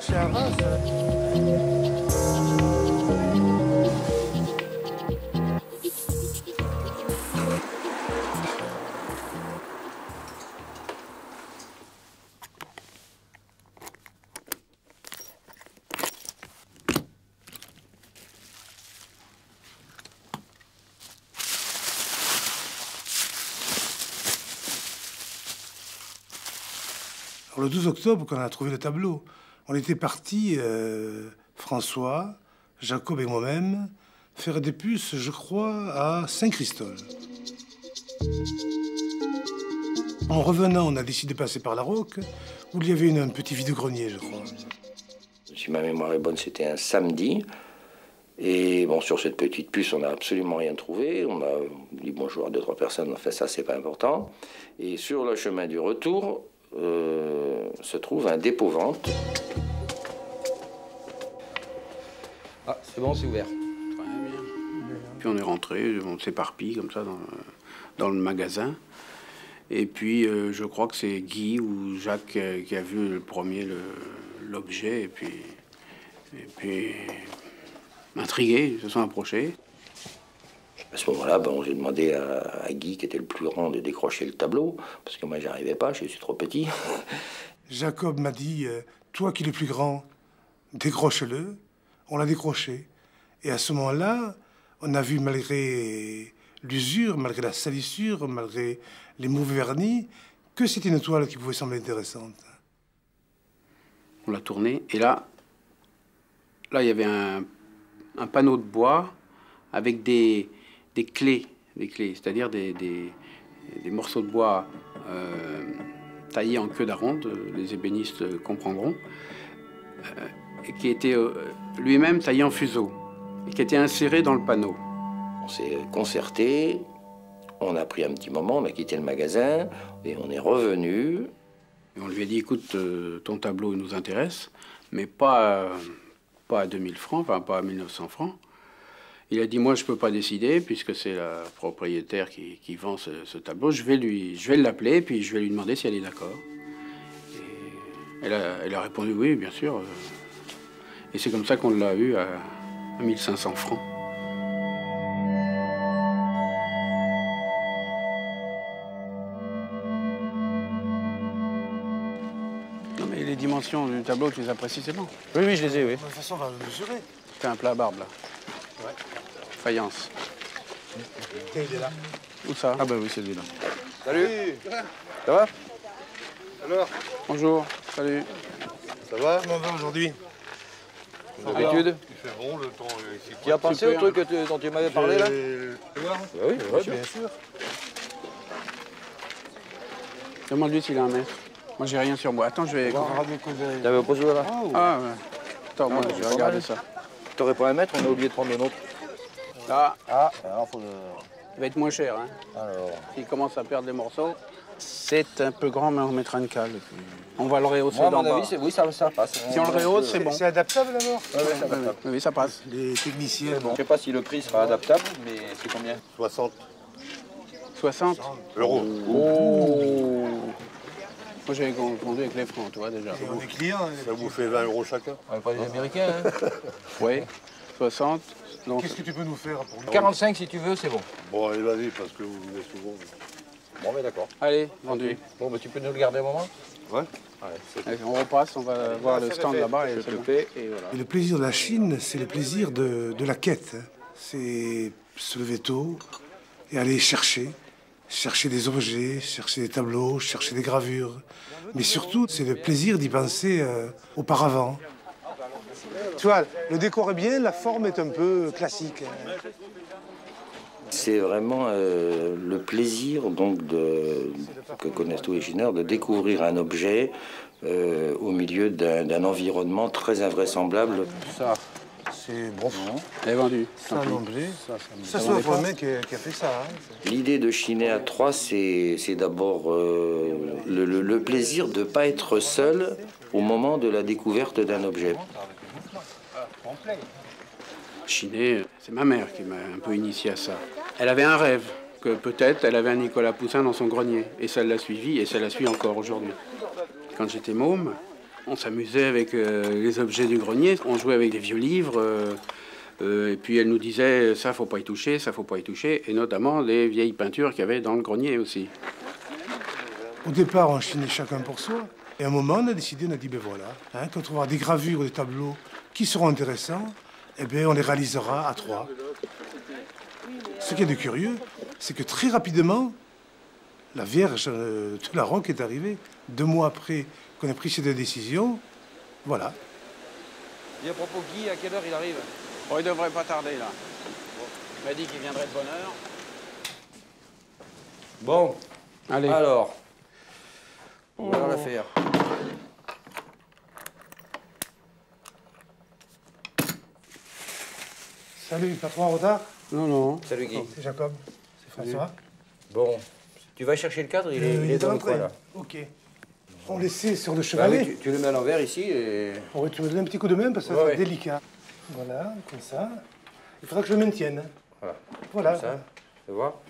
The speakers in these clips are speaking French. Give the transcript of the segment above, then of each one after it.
chez Arras. Le 12 octobre, quand on a trouvé le tableau, on était partis, François, Jacob et moi-même, faire des puces, je crois, à Saint-Christol. En revenant, on a décidé de passer par la Roque, où il y avait un petit vide-grenier, je crois. Si ma mémoire est bonne, c'était un samedi. Et bon, sur cette petite puce, on n'a absolument rien trouvé. On a dit bonjour à 2-3 personnes, en fait, ça, c'est pas important. Et sur le chemin du retour, se trouve un dépôt-vente. Ah, c'est bon, c'est ouvert. Très bien. Puis on est rentré, on s'éparpille comme ça dans le magasin. Et puis je crois que c'est Guy ou Jacques qui a vu le premier l'objet. Et puis intrigués, ils se sont approchés. À ce moment-là, j'ai demandé à Guy, qui était le plus grand, de décrocher le tableau, parce que moi, j'y arrivais pas, je suis trop petit. Jacob m'a dit, toi qui es le plus grand, décroche-le. On l'a décroché. Et à ce moment-là, on a vu, malgré l'usure, malgré la salissure, malgré les mauvais vernis, que c'était une toile qui pouvait sembler intéressante. On l'a tourné, et là, il y avait un panneau de bois avec des clés, c'est-à-dire des morceaux de bois taillés en queue d'aronde, les ébénistes comprendront, et qui était lui-même taillé en fuseau, et qui était inséré dans le panneau. On s'est concerté, on a pris un petit moment, on a quitté le magasin, et on est revenu. Et on lui a dit, écoute, ton tableau nous intéresse, mais pas à 2000 francs, enfin pas à 1900 francs. Il a dit, moi, je ne peux pas décider, puisque c'est la propriétaire qui vend ce tableau. Je vais l'appeler, puis je vais lui demander si elle est d'accord. Et elle a répondu, oui, bien sûr. Et c'est comme ça qu'on l'a eu à 1500 francs. Non, mais les dimensions du tableau, tu les as précisément. Oui, oui, je les ai, oui. De toute façon, on va le mesurer. C'est un plat à barbe, là. Ouais. Faïence. Tiens, il est là. Où ça? Ah bah oui, c'est lui-là. Salut. Ça va? Alors, Bonjour, salut. ça va? Comment on va aujourd'hui? D'habitude? Il fait bon, le temps est ici. Tu as pensé Super. au truc dont tu m'avais parlé, là? Oui, bien sûr. Demande-lui s'il a un mètre. Moi, j'ai rien sur moi. Attends, je vais... T'avais posé là? Ah, ouais. Attends, moi, je vais pas regarder mal. ça. T'aurais pas un mètre, on a oublié de prendre le nôtre. Ah, Ah, alors faut le... il va être moins cher, hein. Alors... S'il commence à perdre des morceaux, c'est un peu grand, mais on mettra une cale. On va le rehausser Moi, à d'en mon bas. avis, oui, ça passe. Si on le rehausse, c'est bon. C'est adaptable alors? Oui, ça passe. Les techniciens. Je sais pas si le prix sera adaptable, mais c'est combien? 60 60 euros. Oh. Moi, j'avais confondu avec les francs, toi, déjà. Et on est clients. hein, les Ça petits. vous fait 20 euros chacun. On n'est pas des Américains, hein? Oui, 60. Donc, Qu'est-ce que tu peux nous faire pour nous? 45 si tu veux, c'est bon. Bon, allez, vas-y, parce que vous venez souvent. Bon, mais d'accord. allez, vendu. Bon, mais tu peux nous le garder un moment? Ouais. Allez, on repasse, on va voir le stand là-bas et c'est bon. Et voilà. Et le plaisir de la Chine, c'est le plaisir de la quête. Hein. C'est se lever tôt et aller chercher des objets, chercher des tableaux, chercher des gravures. Mais surtout, c'est le plaisir d'y penser auparavant. Tu vois, le décor est bien, la forme est un peu classique. C'est vraiment le plaisir donc que connaissent tous les chineurs de découvrir un objet au milieu d'un environnement très invraisemblable. Ça, C'est bon. elle est vendue. Ça non plus. Ça c'est notre mec qui a fait ça. Hein. L'idée de chiner à trois, c'est d'abord le plaisir de ne pas être seul au moment de la découverte d'un objet. Chiner, c'est ma mère qui m'a un peu initié à ça. Elle avait un rêve, que peut-être elle avait un Nicolas Poussin dans son grenier. Et ça l'a suivi, et ça la suit encore aujourd'hui. Quand j'étais môme, On s'amusait avec les objets du grenier, on jouait avec des vieux livres, et puis elle nous disait ça faut pas y toucher, ça faut pas y toucher, et notamment les vieilles peintures qu'il y avait dans le grenier aussi. Au départ, on chinait chacun pour soi. Et à un moment, on a décidé, on a dit, ben voilà, hein, quand on va avoir des gravures ou des tableaux qui seront intéressants, eh bien, on les réalisera à 3. Ce qui est de curieux, c'est que très rapidement, la Vierge de la Roque est arrivée. 2 mois après qu'on ait pris cette décision, voilà. Et à propos, Guy, à quelle heure il arrive? Oh, il devrait pas tarder là. Il m'a dit qu'il viendrait de bonne heure. Bon, Allez. alors, voilà l'affaire. Salut, patron en retard? Non, non. Salut Guy. C'est Jacob, c'est François. Bon, tu vas chercher le cadre, il Il est dans le rentré. coin là. Ok. On laissait sur le Bah chevalet. oui, tu le mets à l'envers ici et... On va te donner un petit coup de main parce que Ouais, c'est ouais. délicat. Voilà, comme ça. Il faudra que je le maintienne. Voilà. Voilà. Comme ça, tu vois.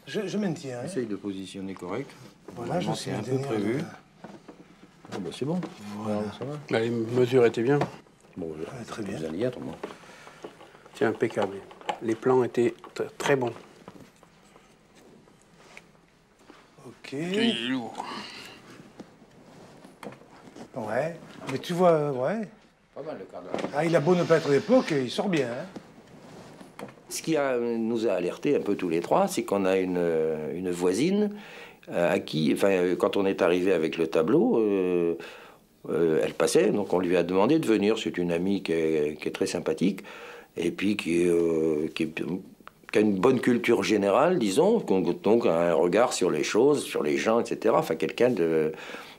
Je maintiens. Hein. Essaye de positionner correct. Voilà, je Normalement, suis c'est un peu maintenir, prévu. là. Ah bah c'est bon. Voilà. Ça va. Bah, les mesures étaient bien. Bon, Ouais, très bien. vous allez y être, moi. C'est impeccable. Les plans étaient très bons. Ok. Il est lourd. Ouais. Mais tu vois, ouais. Pas mal le cadre. Ah, il a beau ne pas être d'époque, il sort bien. Hein. Ce qui nous a alertés un peu tous les trois, c'est qu'on a une voisine à qui, enfin, quand on est arrivé avec le tableau, elle passait, donc on lui a demandé de venir. C'est une amie qui est très sympathique et puis qui a une bonne culture générale, disons, donc un regard sur les choses, sur les gens, etc. Enfin, quelqu'un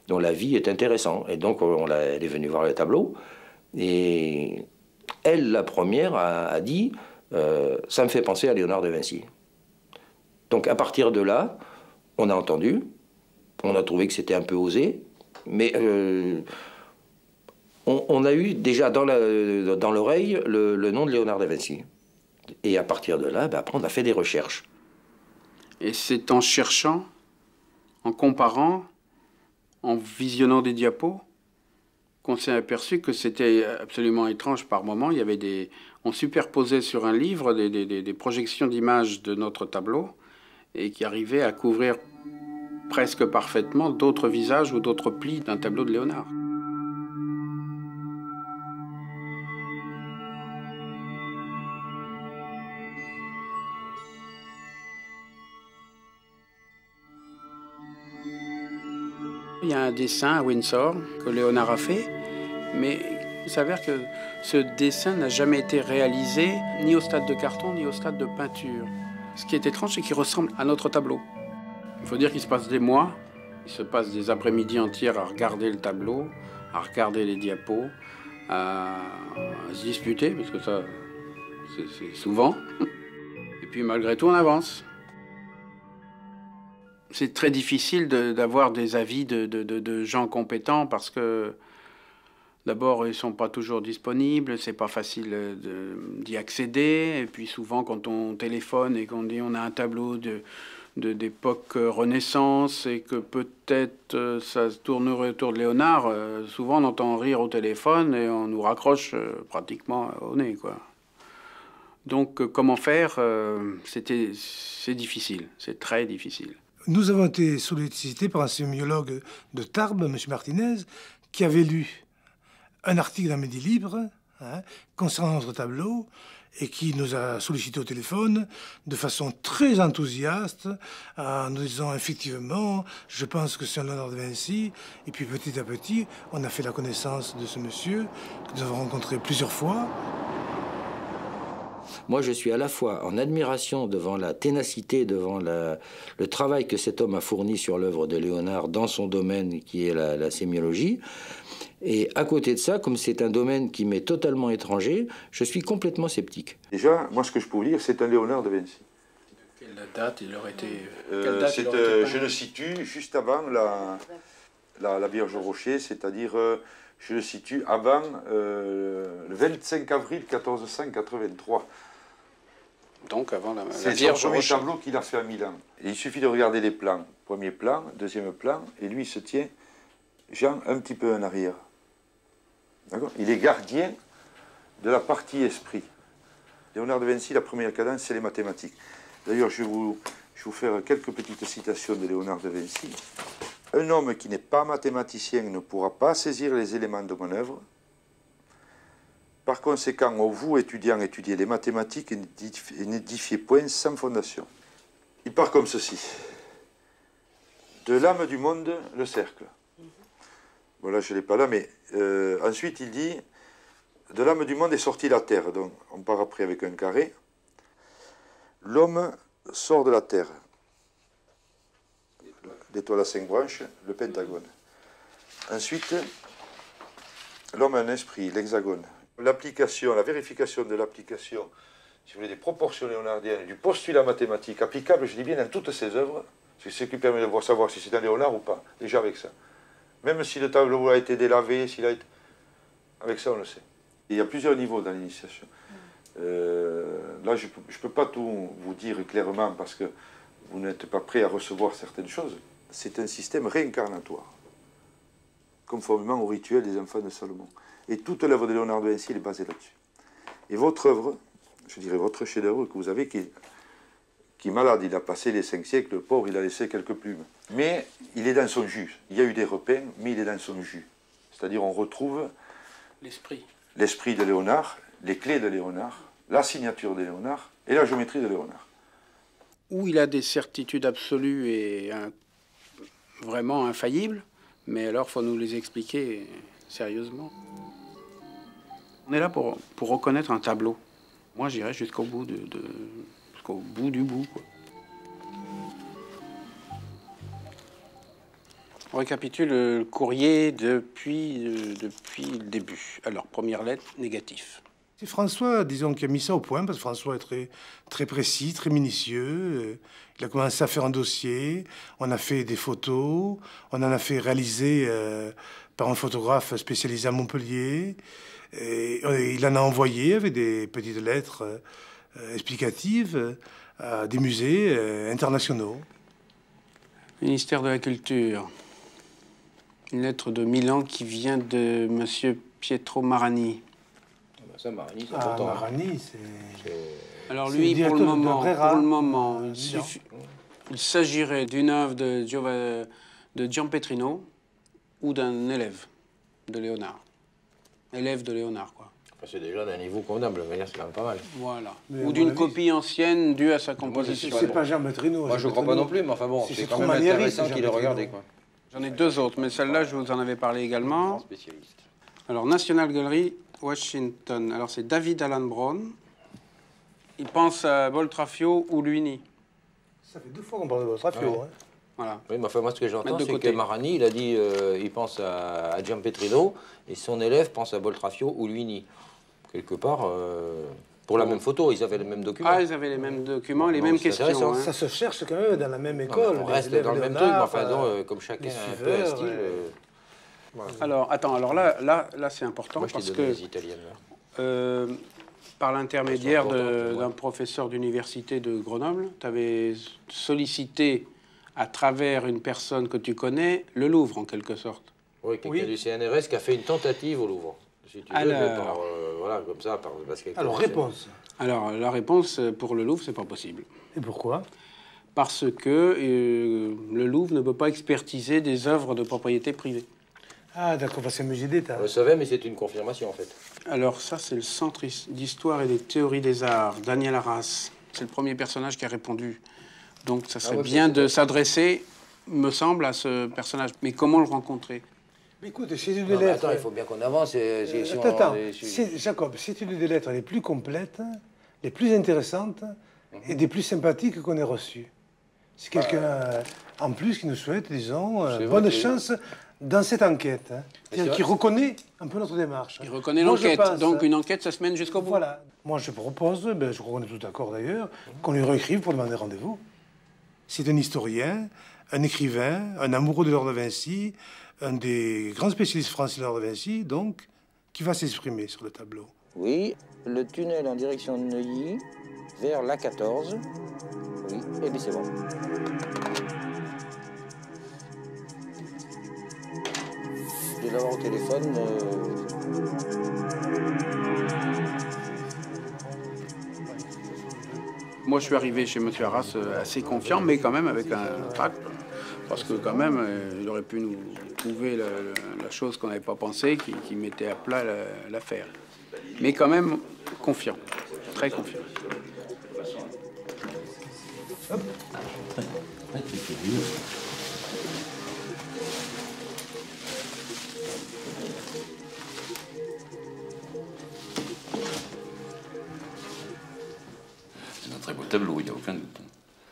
dont la vie est intéressante. Et donc, elle est venue voir le tableau. Et elle, la première, a dit ça me fait penser à Léonard de Vinci. Donc, à partir de là, on a entendu, on a trouvé que c'était un peu osé, mais on a eu déjà dans l'oreille le nom de Léonard de Vinci. Et à partir de là, ben, après, on a fait des recherches. Et c'est en cherchant, en comparant, en visionnant des diapos, qu'on s'est aperçu que c'était absolument étrange par moments. Il y avait on superposait sur un livre des projections d'images de notre tableau et qui arrivaient à couvrir presque parfaitement d'autres visages ou d'autres plis d'un tableau de Léonard. Il y a un dessin à Windsor que Léonard a fait, mais il s'avère que ce dessin n'a jamais été réalisé ni au stade de carton ni au stade de peinture. Ce qui est étrange, c'est qu'il ressemble à notre tableau. Il faut dire qu'il se passe des mois, il se passe des après-midi entières à regarder le tableau, à regarder les diapos, à se disputer, parce que ça, c'est souvent. Et puis malgré tout, on avance. C'est très difficile d'avoir des avis de gens compétents parce que d'abord, ils ne sont pas toujours disponibles, c'est pas facile d'y accéder. Et puis souvent, quand on téléphone et qu'on dit on a un tableau d'époque Renaissance et que peut-être ça se tournerait autour de Léonard, souvent on entend rire au téléphone et on nous raccroche pratiquement au nez, quoi. Donc comment faire, c'est difficile, c'est très difficile. Nous avons été sollicités par un sémiologue de Tarbes, M. Martinez, qui avait lu un article dans Midi Libre concernant notre tableau et qui nous a sollicité au téléphone de façon très enthousiaste en nous disant effectivement, je pense que c'est un Léonard de Vinci. Et puis petit à petit, on a fait la connaissance de ce monsieur que nous avons rencontré plusieurs fois. Moi, je suis à la fois en admiration devant la ténacité, devant le travail que cet homme a fourni sur l'œuvre de Léonard dans son domaine qui est la sémiologie. Et à côté de ça, comme c'est un domaine qui m'est totalement étranger, je suis complètement sceptique. Déjà, moi, ce que je peux vous dire, c'est un Léonard de Vinci. Quelle date il aurait été Je le situe juste avant la Vierge au Rocher, c'est-à-dire je le situe avant le 25 avril 1483. Donc avant la C'est Vierge son au premier Rocher. tableau qu'il a fait à Milan. Et il suffit de regarder les plans. Premier plan, deuxième plan, et lui il se tient Jean un petit peu en arrière. D'accord? Il est gardien de la partie esprit. Léonard de Vinci, la première cadence, c'est les mathématiques. D'ailleurs, je vais vous faire quelques petites citations de Léonard de Vinci. Un homme qui n'est pas mathématicien ne pourra pas saisir les éléments de mon œuvre. Par conséquent, vous, étudiants, étudiez les mathématiques et n'édifiez point sans fondation. Il part comme ceci. De l'âme du monde, le cercle. Voilà, je ne l'ai pas là, mais ensuite il dit, de l'âme du monde est sortie la terre. Donc on part après avec un carré. L'homme sort de la terre. L'étoile à 5 branches, le pentagone. Ensuite, l'homme a un esprit, l'hexagone. L'application, la vérification de l'application, si vous voulez, des proportions léonardiennes, du postulat mathématique applicable, je dis bien, dans toutes ses œuvres, c'est ce qui permet de savoir si c'est un Léonard ou pas, déjà avec ça. Même si le tableau a été délavé, s'il a été... Avec ça, on le sait. Il y a plusieurs niveaux dans l'initiation. Là, je ne peux pas tout vous dire clairement parce que vous n'êtes pas prêt à recevoir certaines choses. C'est un système réincarnatoire, conformément au rituel des enfants de Salomon. Et toute l'œuvre de Léonard de Vinci est basée là-dessus. Et votre œuvre, je dirais votre chef-d'œuvre que vous avez, qui est malade, il a passé les 5 siècles, le pauvre, il a laissé quelques plumes. Mais il est dans son jus. Il y a eu des repères, mais il est dans son jus. C'est-à-dire on retrouve l'esprit de Léonard, les clés de Léonard, la signature de Léonard et la géométrie de Léonard. Où il a des certitudes absolues et vraiment infaillibles, mais alors il faut nous les expliquer sérieusement. On est là pour reconnaître un tableau. Moi, j'irai jusqu'au bout jusqu'au bout du bout, quoi. On récapitule le courrier depuis le début. Alors, première lettre, négatif. C'est François, disons, qui a mis ça au point, parce que François est très, très précis, très minutieux. Il a commencé à faire un dossier, on a fait des photos, on en a fait réaliser par un photographe spécialisé à Montpellier. Et il en a envoyé avec des petites lettres explicatives à des musées internationaux. Ministère de la Culture. Une lettre de Milan qui vient de monsieur Pietro Marani. Ça, Marani, c'est Ah, important. Marani, c'est... Alors c'est lui, le pour le directeur de moment, Brera. il s'agirait d'une œuvre de Giampetrino ou d'un élève de Léonard. Élève de Léonard, quoi. Enfin, c'est déjà d'un niveau convenable, c'est quand même pas mal. Voilà. Mais Ou à d'une mon avis, copie ancienne due à sa composition. C'est pas Jean-Métrino. Moi, je crois pas non plus, mais enfin bon, C'est c'est quand trop même maniériste, intéressant qu'il ait Jean-Métrino. regardé, quoi. J'en ai deux autres, mais celle-là, je vous en avais parlé également. Grand spécialiste. Alors, National Gallery, Washington. Alors, c'est David Alan Brown. Il pense à Boltraffio ou Luini. Ça fait 2 fois qu'on parle de votre affaire. Ouais. Hein. Voilà. Oui, mais enfin, moi, ce que j'entends, Mettre de c'est côté. que Marani, il a dit, il pense à Giampetrino, et son élève pense à Boltraffio ou Luini. Quelque part, pour la même photo, ils avaient les mêmes documents. Ah, ils avaient les mêmes documents, les Non, mêmes c'est questions. intéressant. Hein. Ça se cherche quand même dans la même Non, mais école. on les reste élèves dans le même truc, mais Léonard, enfin, donc, comme chacun les a un peu un suiveurs, style. Voilà. Alors, attends, alors là c'est important Moi, je t'ai parce donné que les Italiennes. par l'intermédiaire Elles sont importantes, d'un ouais. professeur d'université de Grenoble, tu avais sollicité à travers une personne que tu connais le Louvre en quelque sorte. Oui, quelqu'un Oui. du CNRS qui a fait une tentative au Louvre. Si tu veux, Alors. mais par, voilà, comme ça, parce que Alors, réponse. Alors la réponse pour le Louvre, c'est pas possible. Et pourquoi? Parce que le Louvre ne peut pas expertiser des œuvres de propriété privée. Ah, d'accord, c'est un musée d'État. On le savait, mais c'est une confirmation en fait. Alors ça, c'est le Centre d'histoire et des théories des arts, Daniel Arras. C'est le premier personnage qui a répondu. Donc ça serait ouais, bien c'est- de s'adresser, me semble, à ce personnage. Mais comment le rencontrer? Mais écoute, c'est une des Non, mais lettres. attends, il faut bien qu'on avance. Si on- Attends, si- c'est- Jacob, c'est une des lettres les plus complètes, les plus intéressantes et des plus sympathiques qu'on ait reçues. C'est quelqu'un, en plus, qui nous souhaite, disons, C'est vrai bonne que- chance dans cette enquête. Hein. C'est-à-dire vrai- qui reconnaît un peu notre démarche. Il reconnaît Moi, je l'enquête. pense- Donc une enquête, ça se mène jusqu'au bout. Voilà. Moi, je propose, ben, je crois qu'on est tous d'accord d'ailleurs, qu'on lui réécrive pour demander rendez-vous. C'est un historien, un écrivain, un amoureux de Léonard de Vinci, un des grands spécialistes français de Léonard de Vinci, donc, qui va s'exprimer sur le tableau. Oui, le tunnel en direction de Neuilly, vers l'A14. Oui, et bien c'est bon. de l'avoir au téléphone. Moi, je suis arrivé chez M. Arras assez confiant, mais quand même avec un trac. Parce que quand même, il aurait pu nous trouver la chose qu'on n'avait pas pensé, qui mettait à plat l'affaire. Mais quand même confiant, très confiant. C'est un très beau tableau, il n'y a aucun doute.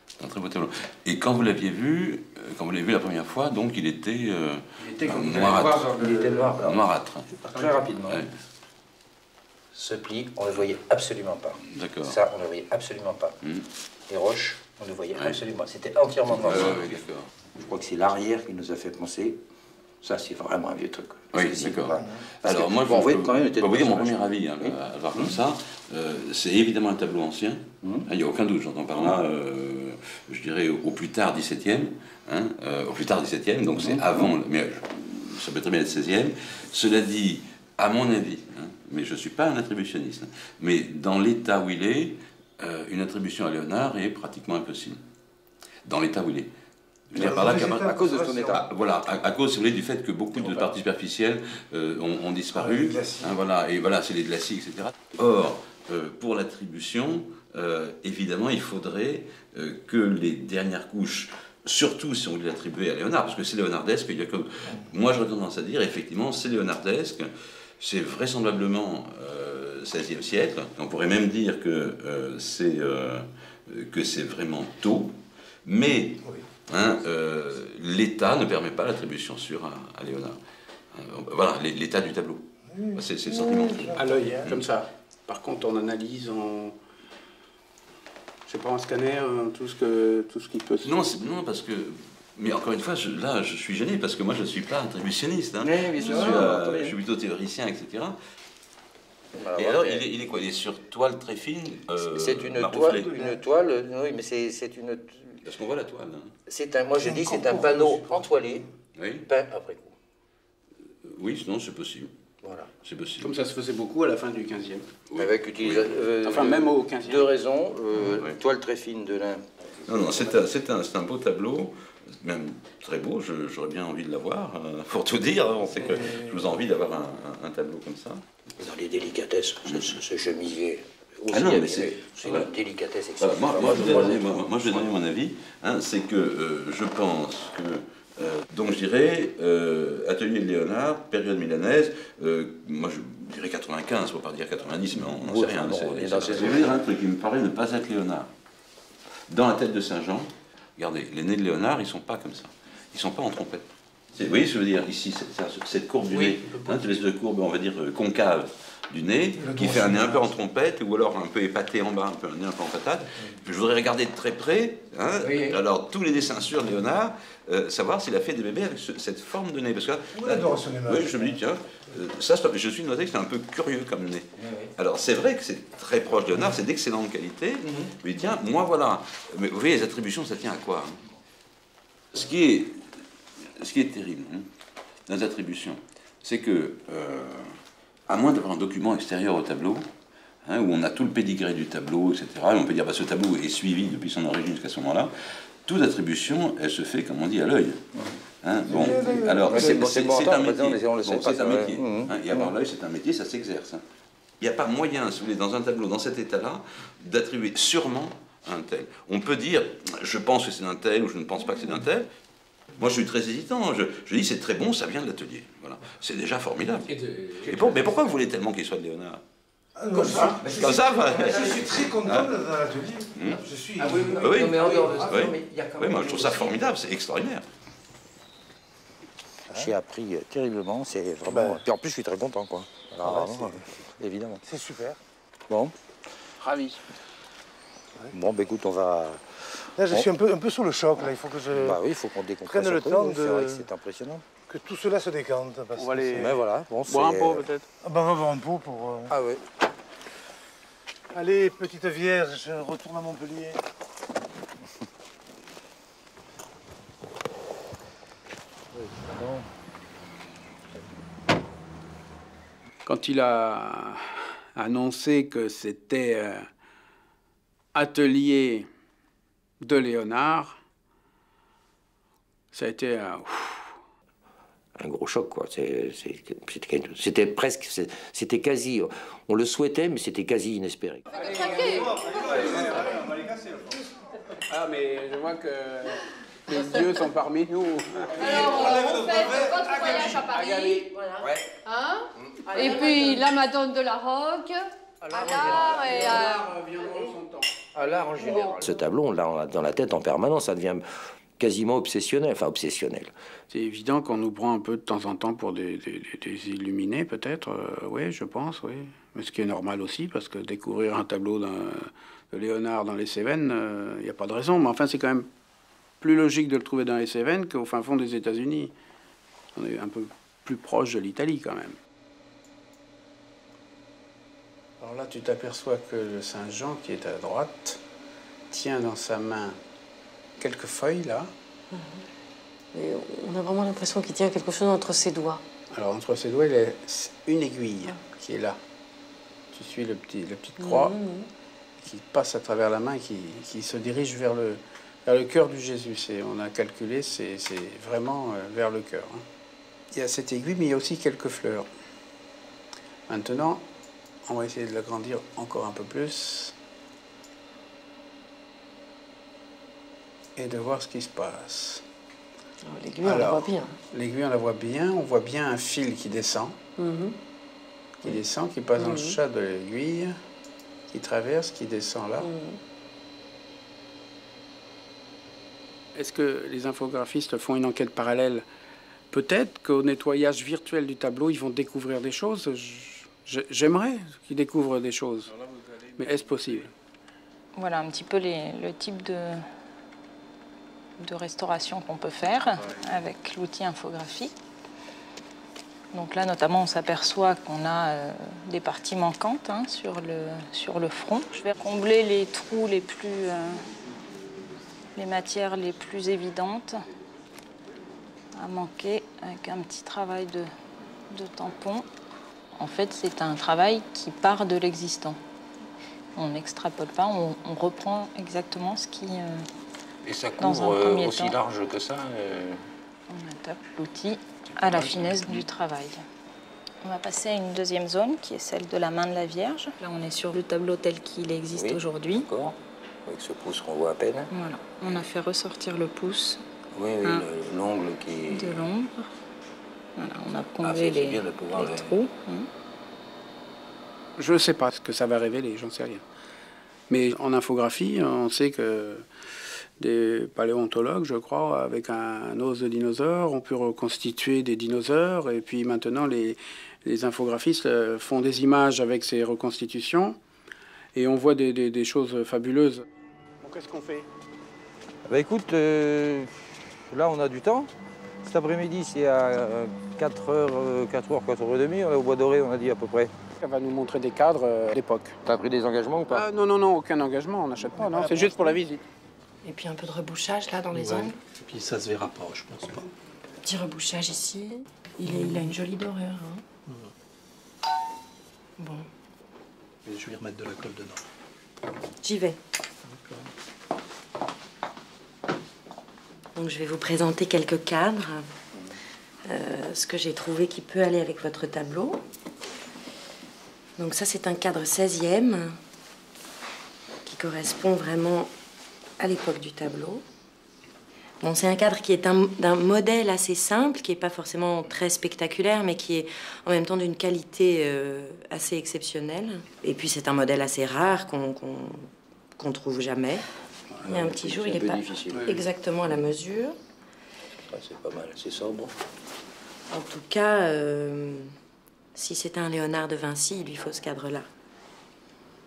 C'est un très beau tableau. Et quand vous l'aviez vu, la première fois, donc il était, noirâtre. Il était noir. Noirâtre. Très rapidement. Ouais. Ce pli, on ne le voyait absolument pas. D'accord. Ça, on ne le voyait absolument pas. Les roches, on ne le voyait absolument pas. C'était entièrement noir. Ouais, d'accord. Je crois que c'est l'arrière qui nous a fait penser. Ça, c'est vraiment un vieux truc. Oui, d'accord. Alors, moi, bon, je peux vous dire mon personnage. premier avis, hein, à voir comme ça. C'est évidemment un tableau ancien. Il n'y a aucun doute, j'entends par là, je dirais au plus tard 17e. Au plus tard 17e, donc c'est avant, mais ça peut très bien être 16e. Cela dit, à mon avis, mais je ne suis pas un attributionniste, mais dans l'état où il est, une attribution à Léonard est pratiquement impossible. Dans l'état où il est. Je veux dire par là À cause de son état. Voilà, à cause, si vous voulez, du fait que beaucoup de parties superficielles ont disparu. Voilà, et voilà, c'est les glacis, etc. Or, pour l'attribution, évidemment, il faudrait que les dernières couches, surtout si on voulait l'attribuer à Léonard, parce que c'est léonardesque, il y a comme... Moi, j'aurais tendance à dire, effectivement, c'est léonardesque, c'est vraisemblablement 16e siècle. On pourrait même dire que c'est vraiment tôt, mais... l'État ne permet pas l'attribution sûre à Léonard. Voilà, l'état du tableau. C'est le sentiment. À l'œil, comme ça. Par contre, on analyse je sais pas, en scanner, tout ce qui peut se... Non, parce que... Mais encore une fois, là, je suis gêné, parce que moi, je ne suis pas attributionniste. Je suis plutôt théoricien, etc. Et alors, il est quoi? Il est sur toile très fine, C'est une marouflée. toile, oui, mais c'est une... Parce qu'on voit la toile. Moi je dis c'est un panneau entoilé, Oui, peint après coup. oui, non, c'est possible. Voilà. C'est possible. Comme ça se faisait beaucoup à la fin du 15e. Avec Enfin, même au 15e. deux raisons, Oui. toile très fine de lin. Non, c'est un beau tableau, même très beau, j'aurais bien envie de l'avoir, pour tout dire, on sait que je vous ai envie d'avoir un tableau comme ça. Dans les délicatesses, ce chemisier. Ah non, mais c'est une délicatesse Voilà, exceptionnelle. moi, je vais donner mon avis, c'est que je pense que, donc je dirais, atelier de Léonard, période milanaise, moi je dirais 95, faut pas dire 90, mais on n'en sait rien. Je vais dire un truc qui me paraît ne pas être Léonard. Dans la tête de Saint-Jean, regardez, les nez de Léonard, ils sont pas comme ça. Ils sont pas en trompette. Vous voyez ce que je veux dire ici, cette courbe du nez, cette espèce de courbe, on va dire, concave du nez, qui fait un nez un peu en trompette, ou alors un peu épaté en bas, un nez un peu en patate. Je voudrais regarder de très près, alors tous les dessins sur Léonard, savoir s'il a fait des bébés avec cette forme de nez. Parce que là, oui, je me dis, tiens, je suis noté que c'est un peu curieux comme nez. Alors c'est vrai que c'est très proche de Léonard, c'est d'excellente qualité, mais tiens, moi voilà. Mais vous voyez, les attributions, ça tient à quoi? Ce qui est terrible dans les attributions, c'est que, à moins d'avoir un document extérieur au tableau, où on a tout le pédigré du tableau, etc., et on peut dire que ce tableau est suivi depuis son origine jusqu'à ce moment-là, toute attribution, elle se fait, comme on dit, à l'œil. Bon, alors, c'est un métier. C'est un métier. Et avoir l'œil, c'est un métier, ça s'exerce. Il n'y a pas moyen, si vous voulez, dans un tableau, dans cet état-là, d'attribuer sûrement un tel. On peut dire, je pense que c'est un tel, ou je ne pense pas que c'est un tel. Moi, je suis très hésitant. Je dis, c'est très bon, ça vient de l'atelier. Voilà. C'est déjà formidable. Mais pourquoi vous voulez tellement qu'il soit de Léonard? Comme ça. Comme ça, Je suis très content d'être dans l'atelier. Je suis... Oui, Non, mais en dehors de ça, oui. non, mais il y a quand Oui, même moi je trouve ça formidable, c'est extraordinaire. J'ai appris terriblement, c'est vraiment... Puis en plus, je suis très content, quoi. Alors, vraiment, évidemment. C'est super. Bon. Ravi. Bon, bah écoute, on va... Là, je suis un peu sous le choc. Là. Il faut que je Bah oui, il faut qu'on décompresse prenne le un peu, temps mais de... C'est vrai que c'est impressionnant. que tout cela se décante. Parce On va que aller- c'est- Mais voilà, bon, c'est... Boire un pot peut-être. Ah ben, on va avoir un pot pour... Ah oui. Allez, petite vierge, je retourne à Montpellier. Quand il a annoncé que c'était atelier de Léonard, ça a été un gros choc, quoi. C'était presque, c'était quasi, on le souhaitait, mais c'était quasi inespéré. Ah, mais je vois que les dieux sont parmi nous. Alors, on fait votre voyage à Paris. Voilà. Ouais. Hein? Et puis la Madone de la Roque, à l'art et à l'art en général. Ce tableau, on l'a dans la tête en permanence, ça devient quasiment obsessionnel, enfin obsessionnel. C'est évident qu'on nous prend un peu de temps en temps pour des illuminés, peut-être. Oui, je pense, oui. Mais ce qui est normal aussi, parce que découvrir un tableau de Léonard dans les Cévennes, il n'y a pas de raison. Mais enfin, c'est quand même plus logique de le trouver dans les Cévennes qu'au fin fond des États-Unis. On est un peu plus proche de l'Italie, quand même. Alors là, tu t'aperçois que le Saint-Jean, qui est à droite, tient dans sa main quelques feuilles, là. Et on a vraiment l'impression qu'il tient quelque chose entre ses doigts. Alors, entre ses doigts, il y a une aiguille qui est là. Tu suis la petite croix qui passe à travers la main et qui se dirige vers le cœur du Jésus. On a calculé, c'est vraiment vers le cœur. Hein. Il y a cette aiguille, mais il y a aussi quelques fleurs. Maintenant, on va essayer de l'agrandir encore un peu plus. Et de voir ce qui se passe. L'aiguille, on la voit bien. L'aiguille, on la voit bien. On voit bien un fil qui descend. Qui descend, qui passe dans le chat de l'aiguille, qui traverse, qui descend là. Est-ce que les infographistes font une enquête parallèle? Peut-être qu'au nettoyage virtuel du tableau, ils vont découvrir des choses. J'aimerais qu'ils découvrent des choses. Mais est-ce possible? Voilà un petit peu le type de restauration qu'on peut faire avec l'outil infographie. Donc là, notamment, on s'aperçoit qu'on a des parties manquantes sur le front. Je vais combler les trous les matières les plus évidentes à manquer avec un petit travail de tampon. En fait, c'est un travail qui part de l'existant. On n'extrapole pas, on reprend exactement ce qui... Et ça couvre aussi large que ça On attaque l'outil à la finesse du travail. On va passer à une deuxième zone qui est celle de la main de la Vierge. Là, on est sur le tableau tel qu'il existe aujourd'hui. D'accord. Avec ce pouce qu'on voit à peine. Voilà. On a fait ressortir le pouce. Oui, l'ongle qui est... De l'ombre. Voilà, on a comblé les trous. Je ne sais pas ce que ça va révéler, j'en sais rien. Mais en infographie, on sait que des paléontologues, je crois, avec un os de dinosaure, ont pu reconstituer des dinosaures. Et puis maintenant, les infographistes font des images avec ces reconstitutions. Et on voit des choses fabuleuses. Donc, qu'est-ce qu'on fait? Bah écoute, là on a du temps. Cet après-midi, c'est à 4h30, on est au Bois Doré, on a dit à peu près. Elle va nous montrer des cadres d'époque. T'as pris des engagements ou pas? Non, aucun engagement, on n'achète pas, non, c'est juste pour la visite. Et puis un peu de rebouchage là dans les angles. Et puis ça se verra pas, je pense pas. Petit rebouchage ici. Il a une jolie dorure. Hein. Bon. Et je vais remettre de la colle dedans. J'y vais. Donc je vais vous présenter quelques cadres. Ce que j'ai trouvé qui peut aller avec votre tableau. Donc ça, c'est un cadre 16e qui correspond vraiment à l'époque du tableau. Bon, c'est un cadre qui est d'un modèle assez simple, qui n'est pas forcément très spectaculaire, mais qui est en même temps d'une qualité assez exceptionnelle. Et puis c'est un modèle assez rare qu'on trouve jamais. Il y a un petit jour, il n'est pas exactement à la mesure. C'est pas mal, c'est sobre. En tout cas, si c'est un Léonard de Vinci, il lui faut ce cadre-là.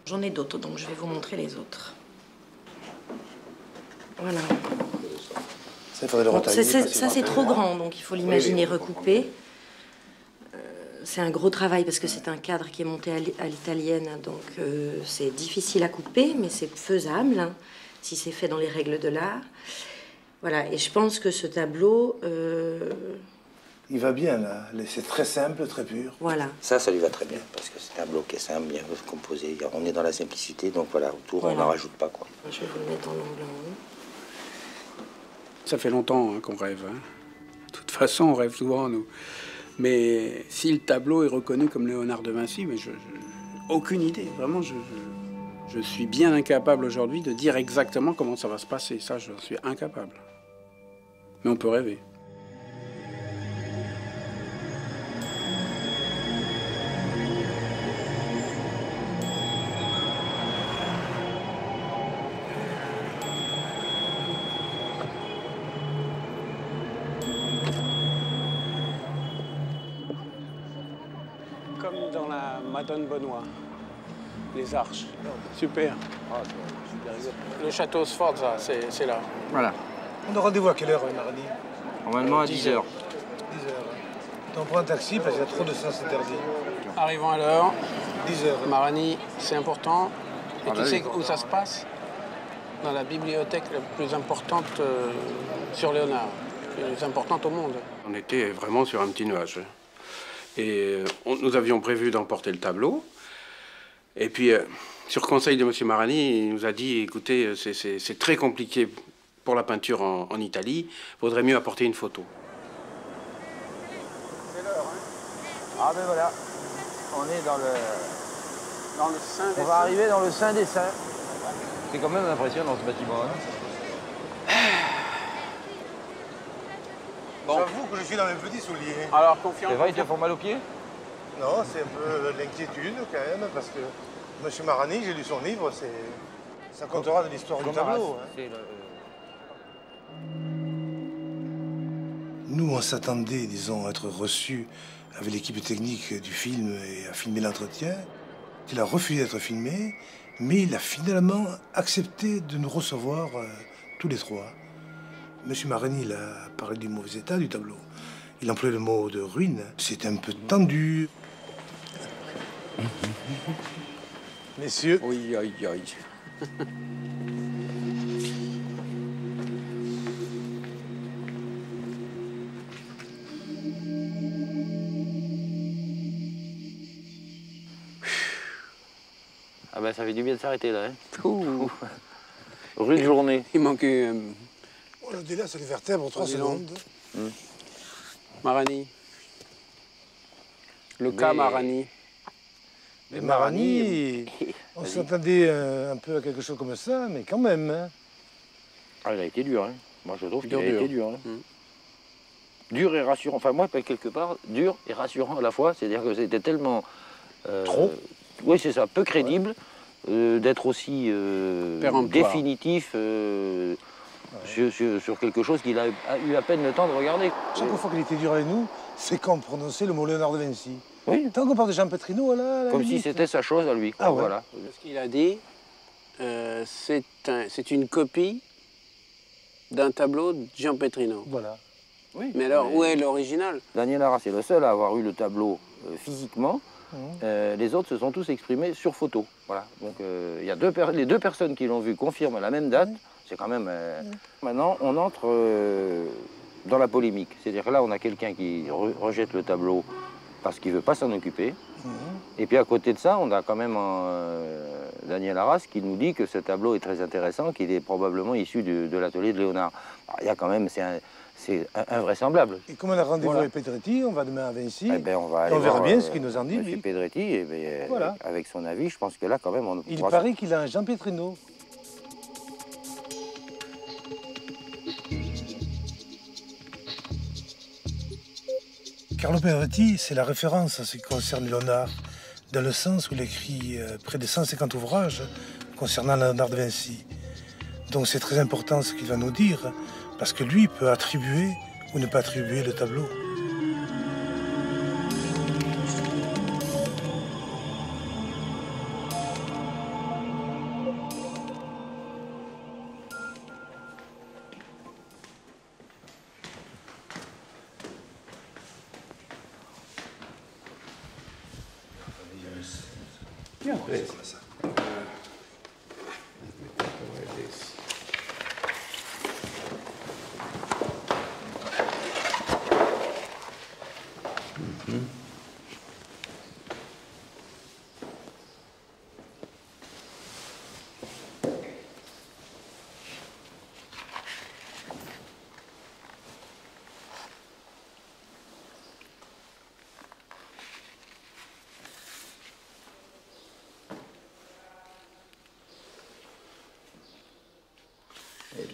J'en ai d'autres, donc je vais vous montrer les autres. Voilà. Ça, il faudrait le retailler. Ça, c'est trop grand, donc il faut l'imaginer recoupé. C'est un gros travail parce que c'est un cadre qui est monté à l'italienne, donc c'est difficile à couper, mais c'est faisable, hein, si c'est fait dans les règles de l'art. Voilà, et je pense que ce tableau, Il va bien, là. C'est très simple, très pur. Voilà. Ça lui va très bien, parce que c'est un bloc qui est simple, bien composé. On est dans la simplicité, donc voilà, autour, Voilà. on n'en rajoute pas, quoi. Je vais vous le mettre en angle en haut. Ça fait longtemps qu'on rêve. Hein. De toute façon, on rêve souvent, nous. Mais si le tableau est reconnu comme Léonard de Vinci, mais aucune idée. Vraiment, je suis bien incapable aujourd'hui de dire exactement comment ça va se passer. Ça, je suis incapable. Mais on peut rêver. Comme dans la Madone Benoît, les arches. Super. Le château Sforza, c'est là. Voilà. On a rendez-vous à quelle heure, mardi? Normalement à 10h. 10 heures. On prend un taxi parce qu'il y a trop de sens interdit. Arrivons à l'heure. 10 heures. Marani, c'est important. Et tu là, sais où ça se passe? Dans la bibliothèque la plus importante sur Léonard, la plus importante au monde. On était vraiment sur un petit nuage. Et nous avions prévu d'emporter le tableau. Et puis, sur conseil de M. Marani, il nous a dit, écoutez, c'est très compliqué pour la peinture en Italie, il vaudrait mieux apporter une photo. C'est l'heure, hein? Ah ben voilà, on est dans le sein des On va arriver dans le sein des saints. C'est quand même impressionnant ce bâtiment. Hein. Bon. J'avoue que je suis dans mes petits souliers. Alors, confiance. C'est vrai, ils te font mal aux pieds? Non, c'est un peu l'inquiétude quand même, parce que M. Marani, j'ai lu son livre, ça comptera de l'histoire du tableau. Hein. Nous, on s'attendait, disons, à être reçus avec l'équipe technique du film et à filmer l'entretien. Il a refusé d'être filmé, mais il a finalement accepté de nous recevoir tous les trois. M. Marani, il a parlé du mauvais état du tableau. Il employait le mot de ruine. C'était un peu tendu. Messieurs. Oui, aïe, aïe. Ah ben ça fait du bien de s'arrêter là. Hein. Rude journée. Il manquait... On a délai sur les vertèbres, 3 secondes. Marani. Le cas Marani. Mais Marani, on s'attendait un peu à quelque chose comme ça, mais quand même. Hein. Ah, il a été dur, hein. Moi je trouve qu'il a été dur. Hein. Dur et rassurant. Enfin moi, quelque part, dur et rassurant à la fois. C'est-à-dire que c'était tellement... Trop. Oui, c'est ça, peu crédible, d'être aussi définitif sur quelque chose qu'il a eu à peine le temps de regarder. Chaque fois qu'il était dur avec nous, c'est quand on prononçait le mot Léonard de Vinci. Oui. Tant qu'on parle de Jean Petrino, là... Comme si c'était sa chose à lui. Ah ouais. Voilà. Ce qu'il a dit, c'est une copie d'un tableau de Jean Petrino. Voilà. Oui. Mais alors, où est l'original? Daniel Arras est le seul à avoir eu le tableau physiquement. Les autres se sont tous exprimés sur photo. Voilà. Donc il y a les deux personnes qui l'ont vu confirment la même date. C'est quand même... Maintenant, on entre dans la polémique. C'est-à-dire que là, on a quelqu'un qui rejette le tableau parce qu'il ne veut pas s'en occuper. Et puis à côté de ça, on a quand même Daniel Arras qui nous dit que ce tableau est très intéressant, qu'il est probablement issu de l'atelier de Léonard. Alors, il y a quand même... C'est invraisemblable. Et comme on a rendez-vous avec Pedretti, on va demain à Vinci. Eh ben, on verra bien ce qu'il nous en dit, lui. Pedretti, et ben, voilà. Avec son avis, je pense que là, quand même, on... Il paraît qu'il a un Jean Petrino. Carlo Pedretti, c'est la référence en ce qui concerne Léonard, dans le sens où il écrit près de 150 ouvrages concernant Léonard de Vinci. Donc c'est très important ce qu'il va nous dire, parce que lui peut attribuer ou ne pas attribuer le tableau.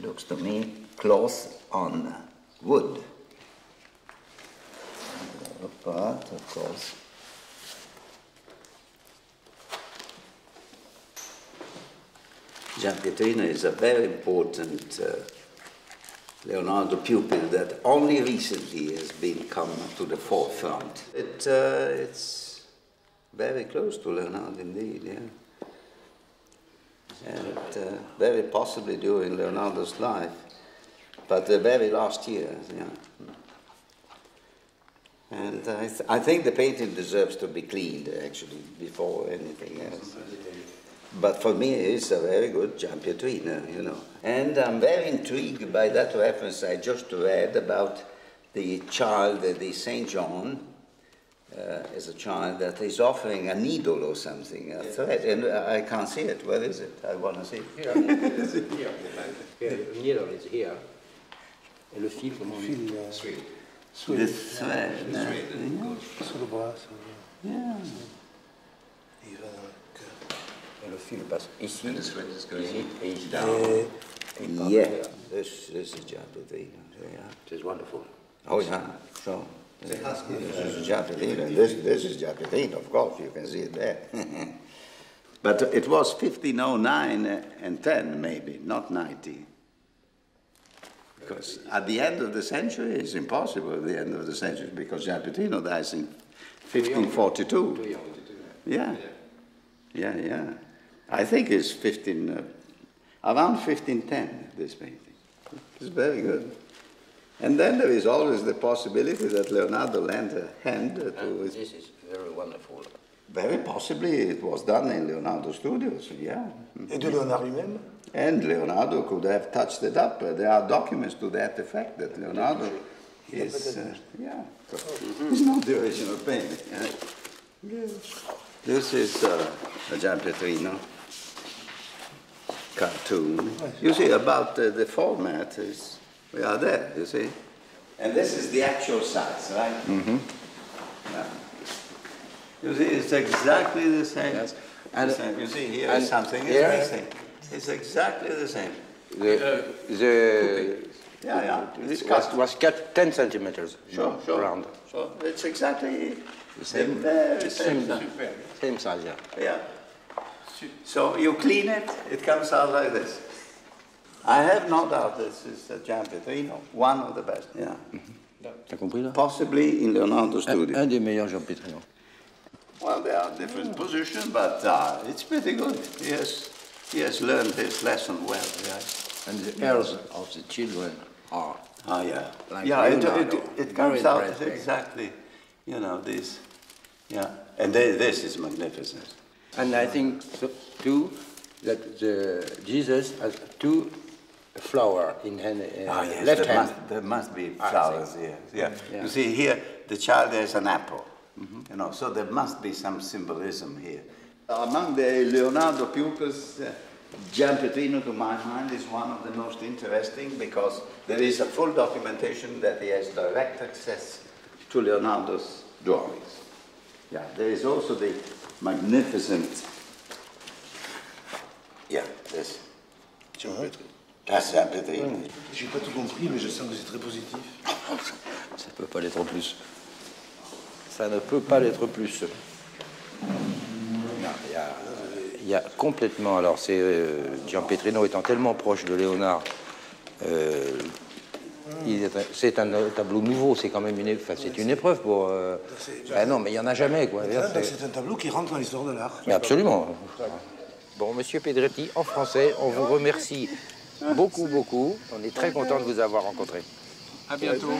looks to me, cloth on wood. The other part, of course. Giampietrino is a very important Leonardo pupil that only recently has been come to the forefront. It's very close to Leonardo indeed, yeah. And very possibly during Leonardo's life, but the very last years, yeah. And I think the painting deserves to be cleaned, actually, before anything else. But for me, it's a very good Giampietrino, you know. And I'm very intrigued by that reference I just read about the child, the St. John, as a child that is offering a needle or something, a thread, and I can't see it. Where is it? I want to see it. Here. Here. The needle is here. Et le fil, comment on dit? The thread. Sous le bras. Yeah. Et le fil passe ici, ici et ici. Yeah, this is Giampietrino. Yeah. It is wonderful. Oh yeah, sure. This is Giampietrino. This is Giampietrino, of course, you can see it there. But it was 1509 and 10, maybe, not 90. Because at the end of the century, it's impossible at the end of the century, because Giampietrino dies in 1542. Yeah. Yeah, yeah. I think it's around 1510, this painting. It's very good. And then there is always the possibility that Leonardo lent a hand to... This is very wonderful. Very possibly it was done in Leonardo's studios, yeah. Et de Léonard lui-même? And Leonardo could have touched it up. There are documents to that effect that Leonardo is... yeah. It's not the original painting. This is a Giampietrino cartoon. You see, about the format, we are there, you see. And this is the actual size, right? Mm-hmm. Yeah. You see, it's exactly the same. Yes. And the same. You see, here is something is missing. It's exactly the same. It was cut 10 centimeters around. So it's exactly the same. Same size, yeah. Yeah. So you clean it, it comes out like this. I have no doubt this is a Giampietrino, one of the best. Yeah. T'as compris là? Possibly in Leonardo's studio. Un des meilleurs Giampietrino. Well, there are different positions, but it's pretty good. He has learned his lesson well. Yeah. And the heirs of the children are. Yeah. Like yeah, it comes out exactly. You know this. Yeah. And this is magnificent. And I think too that Jesus has two flowers in yes, left hand. There must be flowers here. Yeah. You see here, the child has an apple. Mm-hmm. You know, so there must be some symbolism here. Among the Leonardo pupils, Giampietrino, to my mind, is one of the most interesting because there is a full documentation that he has direct access to Leonardo's drawings. Yeah, there is also the magnificent, this. That's Giampietrino. J'ai pas tout compris, mais je sens que c'est très positif. Ça peut pas l'être plus. Ça ne peut pas l'être plus. Il y a complètement. Alors, Giampietrino étant tellement proche de Léonard, c'est un tableau nouveau. C'est quand même une épreuve pour. Non, mais il y en a jamais, quoi. C'est un tableau qui rentre dans l'histoire de l'art. Mais absolument. Bon, Monsieur Pedretti, en français, on vous remercie beaucoup, beaucoup. On est très content de vous avoir rencontré. À bientôt.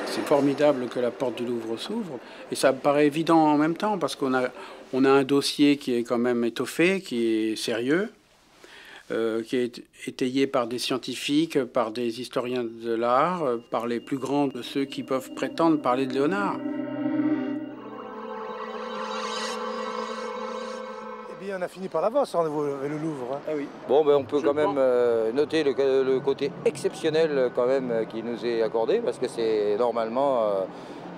C'est formidable que la porte du Louvre s'ouvre. Et ça me paraît évident en même temps, parce qu'on a un dossier qui est quand même étoffé, qui est sérieux, qui est étayé par des scientifiques, par des historiens de l'art, par les plus grands de ceux qui peuvent prétendre parler de Léonard. Eh bien, on a fini par l'avoir, ce rendez-vous avec le Louvre. Hein. Ah oui. Bon, ben, on peut quand même noter le côté exceptionnel quand même qui nous est accordé, parce que c'est normalement,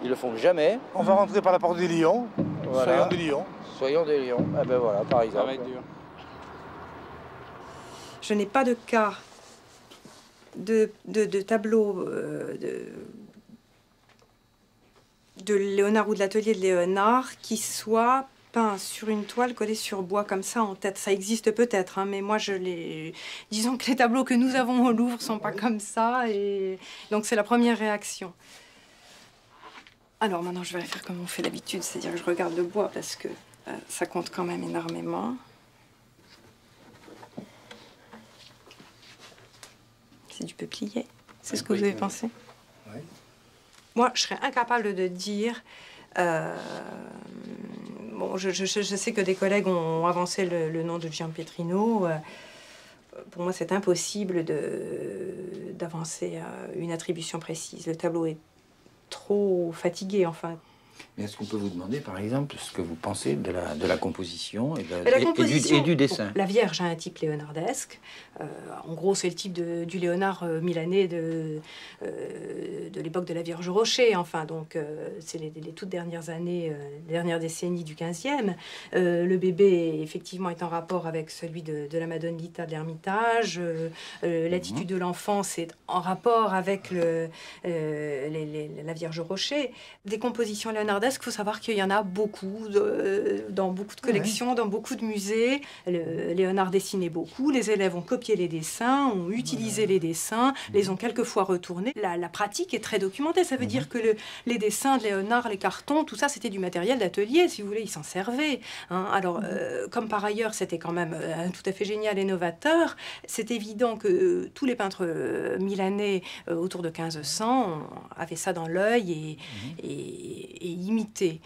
ils le font jamais. On va rentrer par la porte des Lions. Voilà. Soyons des Lions. Soyons des Lions. Ah ben voilà, par exemple. Ça va être dur. Je n'ai pas de cas de tableau de Léonard ou de l'atelier de Léonard qui soit peint sur une toile collée sur bois comme ça en tête. Ça existe peut-être, hein, mais moi disons que les tableaux que nous avons au Louvre sont pas comme ça, et donc c'est la première réaction. Alors maintenant je vais faire comme on fait d'habitude, c'est-à-dire que je regarde le bois parce que ça compte quand même énormément. C'est du peuplier. C'est ce que vous avez pensé? Oui. Moi, je serais incapable de dire... bon, je sais que des collègues ont avancé le nom de Giampetrino. Pour moi, c'est impossible d'avancer une attribution précise. Le tableau est trop fatigué, enfin. Mais est-ce qu'on peut vous demander, par exemple, ce que vous pensez de la composition et du dessin? La Vierge a un type léonardesque. En gros, c'est le type du Léonard milanais de l'époque de la Vierge Rocher. Enfin, donc, c'est les toutes dernières années, dernières décennies du XVe. Le bébé, effectivement, est en rapport avec celui de la Madone Lita de l'Ermitage. L'attitude de l'enfant, c'est en rapport avec la Vierge Rocher. Des compositions léonardesques, il faut savoir qu'il y en a beaucoup, dans beaucoup de collections, dans beaucoup de musées. Léonard dessinait beaucoup, les élèves ont copié les dessins, ont utilisé les dessins, les ont quelquefois retournés. La pratique est très documentée, ça veut dire que les dessins de Léonard, les cartons, tout ça, c'était du matériel d'atelier, si vous voulez, il s'en servait. Hein. Alors, comme par ailleurs, c'était quand même tout à fait génial et novateur, c'est évident que tous les peintres milanais autour de 1500 avaient ça dans l'œil et imité.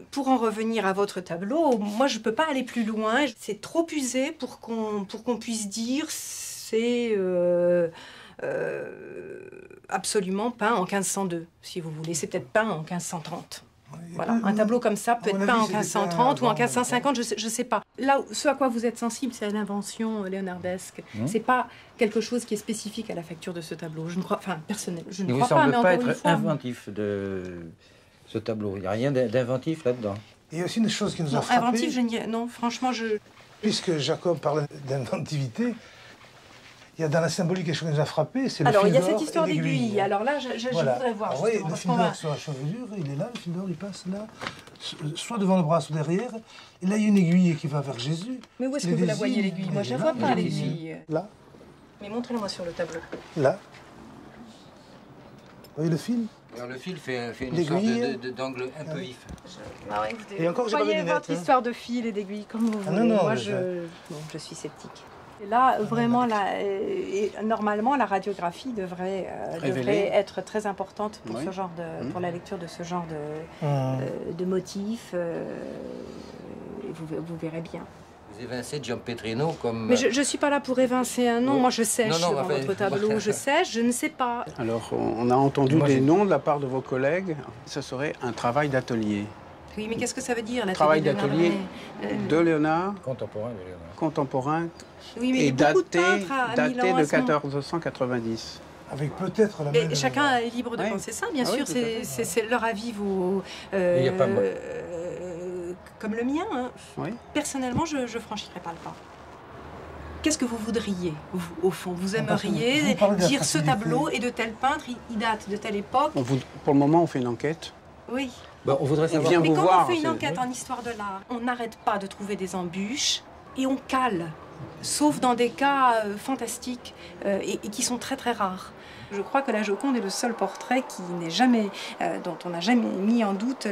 Pour en revenir à votre tableau, moi je ne peux pas aller plus loin. C'est trop usé pour qu'on puisse dire c'est absolument peint en 1502, si vous voulez. C'est peut-être peint en 1530. Voilà. Un tableau comme ça peut être peint en 1530 ou en 1550, je ne sais pas. Là, ce à quoi vous êtes sensible, c'est à l'invention léonardesque. C'est pas quelque chose qui est spécifique à la facture de ce tableau. Je ne crois, enfin, personnel, je ne crois pas. Il ne semble pas être inventif de ce tableau. Il n'y a rien d'inventif là-dedans. Il y a aussi une chose qui nous a frappé. Inventif, non, franchement, Puisque Jacob parle d'inventivité, il y a dans la symbolique quelque chose qui nous a frappé, c'est le fil d'or. Alors, il y a cette histoire d'aiguille. Alors là, je voudrais voir. Oui, le fil d'or sur la chevelure, il est là, le fil d'or, il passe là, soit devant le bras, soit derrière. Et là, il y a une aiguille qui va vers Jésus. Mais où est-ce que vous la voyez, l'aiguille? Moi, je ne la vois pas, l'aiguille. Là. Mais montrez-le-moi sur le tableau. Là. Vous voyez le fil? Alors, le fil fait une sorte d'angle un peu vif. Et encore, vous voyez votre histoire de fil et d'aiguille comme vous voulez. Non, moi, je suis sceptique. Et là, vraiment, normalement, la radiographie devrait être très importante pour, ce genre pour la lecture de ce genre de motifs. Et vous verrez bien. Vous évincez Giampetrino comme... Mais je ne suis pas là pour évincer un nom. Moi, je sèche dans votre tableau. Je sèche, je ne sais pas. Alors, on a entendu des noms de la part de vos collègues. Ce serait un travail d'atelier. Oui, mais qu'est-ce que ça veut dire, travail d'atelier de Léonard. Contemporain de Léonard. Contemporain. Oui, mais et daté de 1490. Avec peut-être la même... Chacun est libre de penser ça, bien sûr. C'est leur avis, il n'y a pas... comme le mien. Hein. Oui. Personnellement, je ne franchirais pas le pas. Qu'est-ce que vous voudriez, vous, au fond? Vous aimeriez dire ce tableau est de tel peintre, il date de telle époque? Pour le moment, on fait une enquête. Oui. On voudrait savoir... Mais quand on fait une enquête en histoire de l'art, on n'arrête pas de trouver des embûches et on cale, sauf dans des cas fantastiques et qui sont très très rares. Je crois que la Joconde est le seul portrait qui n'est jamais, dont on n'a jamais mis en doute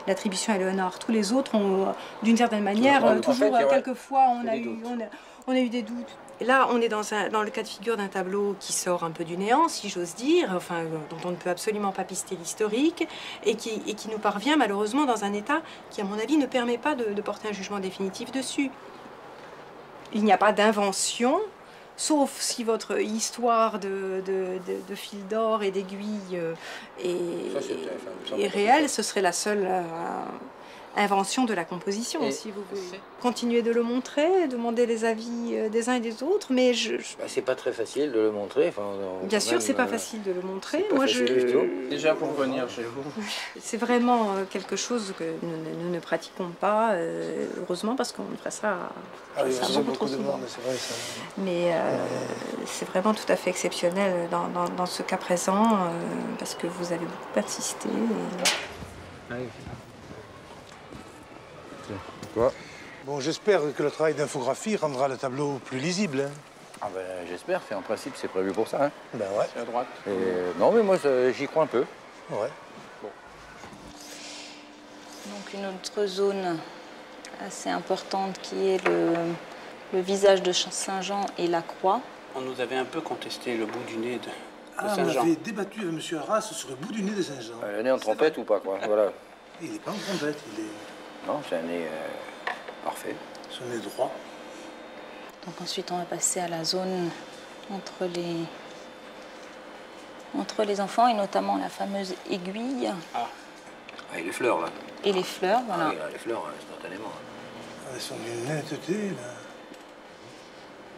l'attribution à Léonard. Tous les autres ont, d'une certaine manière, toujours, quelquefois, on a eu des doutes. Et là, on est dans le cas de figure d'un tableau qui sort un peu du néant, si j'ose dire, enfin, dont on ne peut absolument pas pister l'historique, et qui nous parvient malheureusement dans un état qui, à mon avis, ne permet pas de porter un jugement définitif dessus. Il n'y a pas d'invention, sauf si votre histoire de fil d'or et d'aiguille est réelle, ce serait la seule invention de la composition, si vous voulez. Continuez de le montrer, demander les avis des uns et des autres, mais c'est pas très facile de le montrer. Enfin, bien sûr, c'est pas facile de le montrer. Moi, Déjà pour venir chez vous. C'est vraiment quelque chose que nous ne pratiquons pas, heureusement, parce qu'on ferait ça. Beaucoup de monde, c'est vrai ça. Mais c'est vraiment tout à fait exceptionnel dans ce cas présent, parce que vous avez beaucoup persisté. Quoi? Bon, j'espère que le travail d'infographie rendra le tableau plus lisible. Hein. Ah ben, j'espère, en principe, c'est prévu pour ça. Hein. Ben ouais. C'est à droite. Non, mais moi, j'y crois un peu. Ouais. Bon. Donc une autre zone assez importante qui est le visage de Saint-Jean et la croix. On nous avait un peu contesté le bout du nez de Saint-Jean. On avait débattu avec M. Arras sur le bout du nez de Saint-Jean. Le nez en trompette ou pas, quoi. Voilà. Il n'est pas en trompette, il est... Non, c'est un nez parfait. C'est un nez droit. Donc ensuite, on va passer à la zone entre les enfants, et notamment la fameuse aiguille. Ah, et les fleurs, là. Et les fleurs, voilà. Ah, oui, les fleurs, instantanément. Elles sont d'une netteté, là.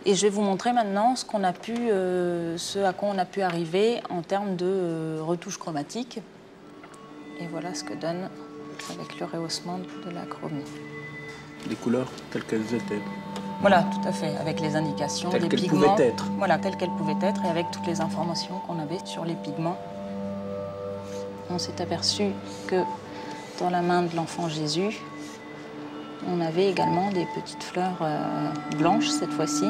Et je vais vous montrer maintenant ce à quoi on a pu arriver en termes de retouche chromatique. Et voilà ce que donne avec le rehaussement de la chromie. Les couleurs telles qu'elles étaient. Voilà, tout à fait, avec les indications, telles les qu'elles pigments. Pouvaient être. Voilà, telles qu'elles pouvaient être, et avec toutes les informations qu'on avait sur les pigments. On s'est aperçu que dans la main de l'enfant Jésus, on avait également des petites fleurs blanches cette fois-ci,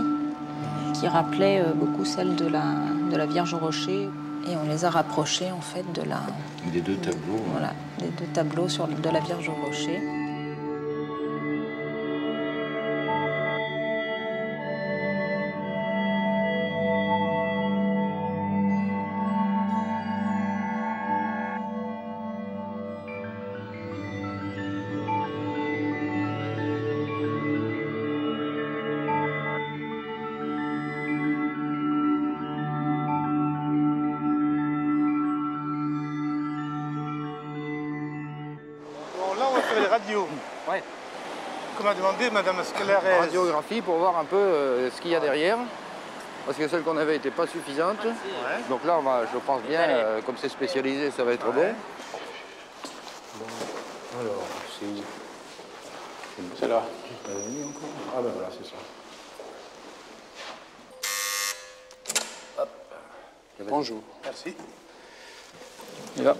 qui rappelaient beaucoup celles de la Vierge au Rocher. Et on les a rapprochées en fait des deux tableaux. Voilà, des deux tableaux de la Vierge au Rocher. Ouais. Comme a demandé Madame Scalares. Radiographie pour voir un peu ce qu'il y a derrière. Parce que celle qu'on avait n'était pas suffisante. Ouais. Donc là, je pense bien, comme c'est spécialisé, ça va être bon. Alors, c'est où? C'est là. Ah ben voilà, c'est ça. Hop. Bonjour. Merci. Et là.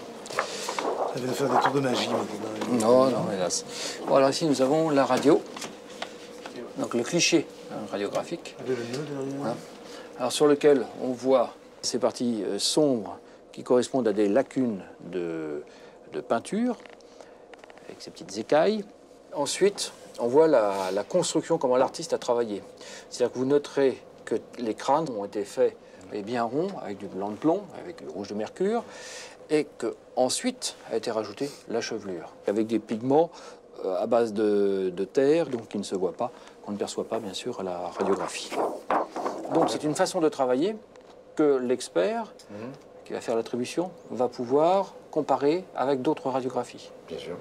Ça vient de faire des tours de magie maintenant. Non, hélas. Voilà, ici nous avons la radio. Donc le cliché radiographique. Voilà. Alors sur lequel on voit ces parties sombres qui correspondent à des lacunes de peinture, avec ces petites écailles. Ensuite, on voit la construction, comment l'artiste a travaillé. C'est-à-dire que vous noterez que les crânes ont été faits bien ronds, avec du blanc de plomb, avec du rouge de mercure, et qu'ensuite a été rajoutée la chevelure, avec des pigments à base de terre, donc qui ne se voient pas, qu'on ne perçoit pas, bien sûr, à la radiographie. Donc c'est une façon de travailler que l'expert, qui va faire l'attribution, va pouvoir comparer avec d'autres radiographies. Bien sûr.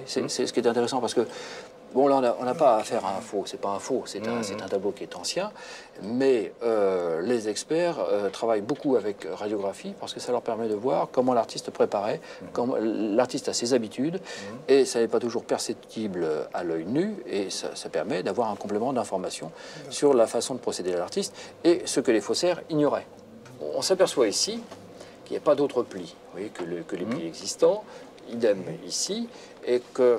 C'est ce qui est intéressant, parce que bon, là, on n'a pas affaire à un faux, c'est pas un faux, c'est un tableau qui est ancien, mais les experts travaillent beaucoup avec radiographie parce que ça leur permet de voir comment l'artiste préparait, comment l'artiste a ses habitudes, et ça n'est pas toujours perceptible à l'œil nu, et ça permet d'avoir un complément d'information sur la façon de procéder de l'artiste et ce que les faussaires ignoraient. On s'aperçoit ici qu'il n'y a pas d'autres plis, vous voyez, que les plis existants, idem ici, et que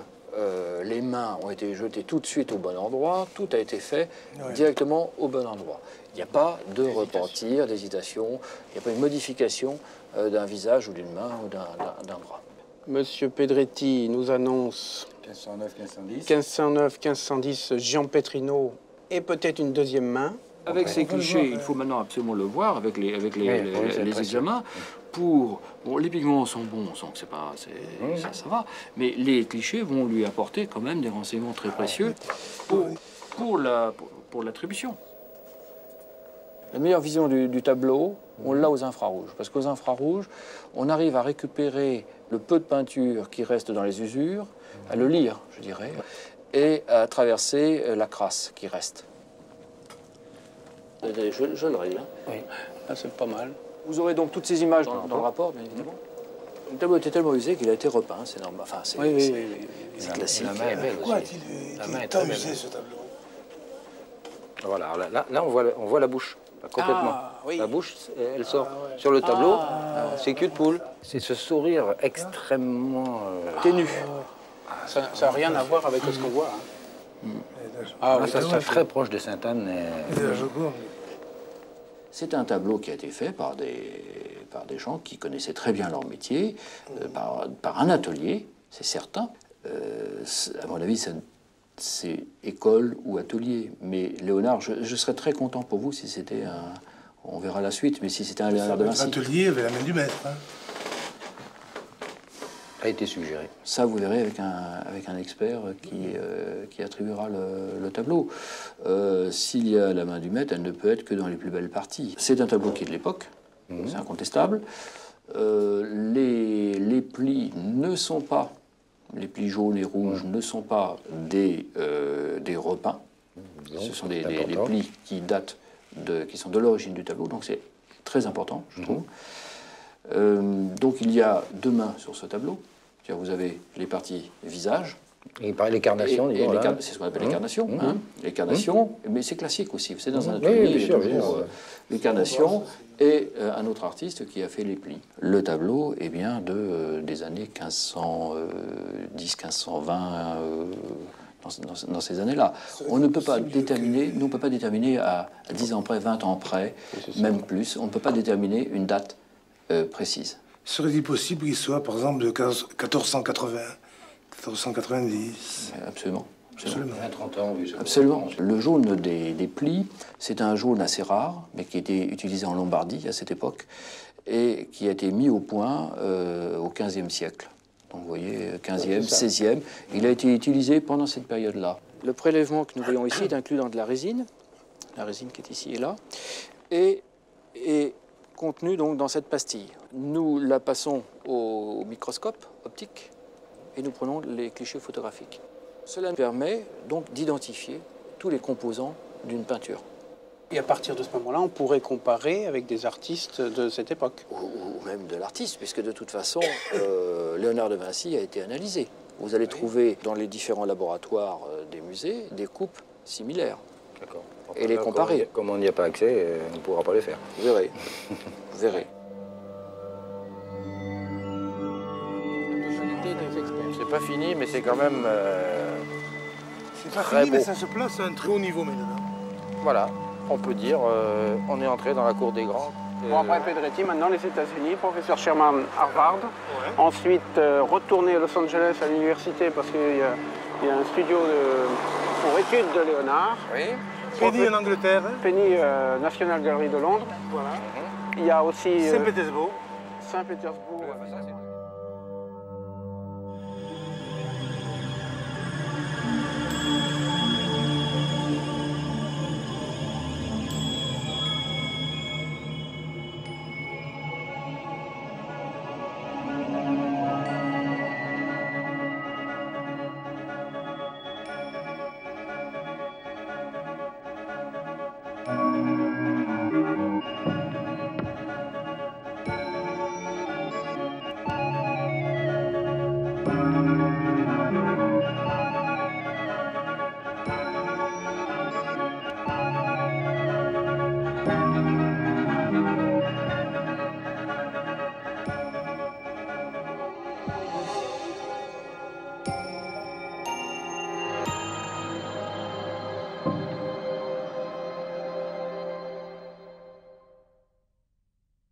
les mains ont été jetées tout de suite au bon endroit, tout a été fait directement au bon endroit. Il n'y a pas de repentir, d'hésitation, il n'y a pas une modification d'un visage ou d'une main ou d'un bras. Monsieur Pedretti nous annonce 1509-1510 Jean Petrino et peut-être une deuxième main. Avec ces clichés, il faut maintenant absolument le voir avec les examens. Bon, les pigments sont bons, on sent que ça va, mais les clichés vont lui apporter quand même des renseignements très précieux pour l'attribution. La meilleure vision du tableau, on l'a aux infrarouges. Parce qu'aux infrarouges, on arrive à récupérer le peu de peinture qui reste dans les usures, à le lire, je dirais, et à traverser la crasse qui reste. Je le règle. Oui, là c'est pas mal. Vous aurez donc toutes ces images dans le rapport, bien évidemment. Le tableau était tellement usé qu'il a été repeint, c'est normal. Enfin, c'est classique. La main est belle Pourquoi aussi. a-t-il tant usé ce tableau? Voilà, là on voit la bouche, complètement. Ah, oui. La bouche, elle sort. Sur le tableau, c'est cul de poule. C'est ce sourire extrêmement ténu. Ça n'a rien à voir avec ce qu'on voit. Hein. Là, ça serait très proche de Sainte-Anne. C'est un tableau qui a été fait par des gens qui connaissaient très bien leur métier, par un atelier, c'est certain. À mon avis, c'est école ou atelier. Mais Léonard, je serais très content pour vous si c'était un... On verra la suite, mais si c'était un Léonard de Vinci. L'atelier avait la main du maître. Hein. A été suggéré. Ça, vous verrez avec un expert qui attribuera le tableau. S'il y a la main du maître, elle ne peut être que dans les plus belles parties. C'est un tableau qui est de l'époque, c'est incontestable. Les plis ne sont pas, les plis jaunes et rouges ne sont pas des repeints. Ce sont des plis qui datent qui sont de l'origine du tableau, donc c'est très important, je trouve. Donc il y a deux mains sur ce tableau. Vous avez les parties visage. Il parlait des carnations. C'est ce qu'on appelle les carnations. Hein. Les carnations, mais c'est classique aussi. C'est dans un atelier, les carnations. Et un autre artiste qui a fait les plis. Le tableau est bien des années 1510, 1520, dans ces années-là. On ne peut pas déterminer, à 10 ans près, 20 ans près, même plus. On ne peut pas déterminer une date précise. Serait-il possible qu'il soit, par exemple, de 1480, 1490? Absolument. Absolument. 30 ans, oui, absolument. Le jaune des plis, c'est un jaune assez rare, mais qui était utilisé en Lombardie à cette époque, et qui a été mis au point au XVe siècle. Donc vous voyez, 15e, 16e, il a été utilisé pendant cette période-là. Le prélèvement que nous voyons ici est inclus dans de la résine qui est ici et là, et contenu donc dans cette pastille. Nous la passons au microscope optique et nous prenons les clichés photographiques. Cela nous permet donc d'identifier tous les composants d'une peinture. Et à partir de ce moment-là, on pourrait comparer avec des artistes de cette époque. Ou même de l'artiste, puisque de toute façon, Léonard de Vinci a été analysé. Vous allez trouver dans les différents laboratoires des musées des coupes similaires. D'accord. Et les comparer. Comme on n'y a pas accès, on ne pourra pas les faire. Vous verrez. Vous verrez. C'est pas fini, mais c'est quand même c'est pas fini, mais ça se place à un très haut niveau maintenant. Voilà, on peut dire, on est entré dans la cour des grands. Bon, après Pedretti, maintenant les États-Unis, professeur Sherman, Harvard. Ouais. Ensuite, retourné à Los Angeles à l'université parce qu'il y a un studio pour études de Léonard. Oui. Penny en Angleterre. Penny, National Gallery de Londres. Voilà. Il y a aussi... Saint-Pétersbourg. Saint-Pétersbourg.